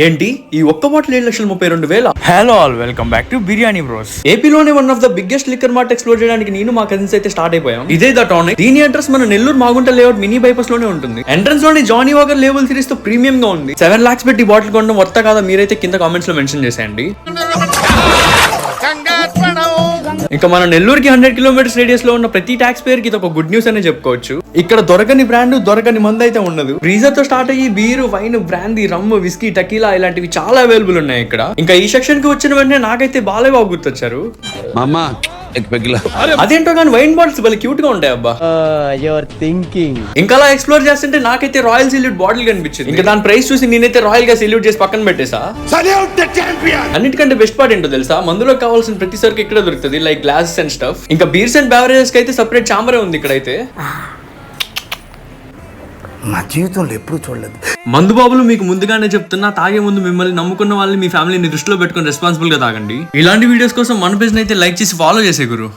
ఏంటి ఈ ఒక్క bottle 7,32,000? Hello all, welcome back to Biryani bros. ఏపీలోనే one of the biggest liquor mart explore చేయడానికి నేను మా కజిన్స్ అయితే స్టార్ట్ అయిపోయాం. ఇదే ద టానిక్. దీని అడ్రస్ మన Nellore Magunta layout mini bypass లోనే ఉంటుంది. ఎంట్రన్స్ లోని జానీ వాకర్ లేబుల్ సిరీస్ తో ప్రీమియం గా ఉంది. 7 lakhs పెట్టి బాటిల్ కొనడం వర్త కాదా మీరైతే కింద కామెంట్స్ లో మెన్షన్ చేసేయండి. ఇంకా మన నెల్లూరుకి 100 kilometers రేడియస్ లో ఉన్న ప్రతి ట్యాక్స్ పేర్ కి ఇది ఒక గుడ్ న్యూస్ అనే చెప్పుకోవచ్చు. ఇక్కడ దొరకని బ్రాండ్ దొరకని మందు అయితే ఉండదు. ఫ్రీజర్ తో స్టార్ట్ అయ్యి బీరు, వైన్, బ్రాందీ, రమ్, విస్కీ, టకీలా ఇలాంటివి చాలా అవైలబుల్ ఉన్నాయి ఇక్కడ. ఇంకా ఈ సెక్షన్ కి వచ్చిన వెంటనే నాకైతే బాలేబాబు గుర్తొచ్చారు. అదేంటో కానీ వైన్ బాటిల్స్ భలే క్యూట్ గా ఉంటాయి అబ్బా. ఇంకా అలా ఎక్స్ప్లోర్ చేస్తుంటే నాకైతే రాయల్ సెల్యూట్ బాటిల్ కనిపించింది. ఇంకా దాని ప్రైస్ చూసి నేనైతే రాయల్ గా సెల్యూట్ చేసి పక్కన పెట్టేసా. అన్నిటికంటే బెస్ట్ పార్ట్ ఏంటో తెలుసా, మందులో కావాల్సిన ప్రతి సరుకు ఇక్కడ దొరుకుతుంది, లైక్ గ్లాసెస్ అండ్ స్టఫ్. ఇంకా బీర్స్ అండ్ బెవరేజెస్ కి అయితే సెపరేట్ చాంబరే ఉంది ఇక్కడైతే. నా జీవితంలో ఎప్పుడు చూడలేదు. మందు బాబులు మీకు ముందుగానే చెప్తున్నా, తాగే ముందు మిమ్మల్ని నమ్ముకున్న వాళ్ళని, మీ ఫ్యామిలీని దృష్టిలో పెట్టుకుని రెస్పాన్సిబుల్ గా తాగండి. ఇలాంటి వీడియోస్ కోసం మన పేజ్ అయితే లైక్ చేసి ఫాలో చేసే గురు.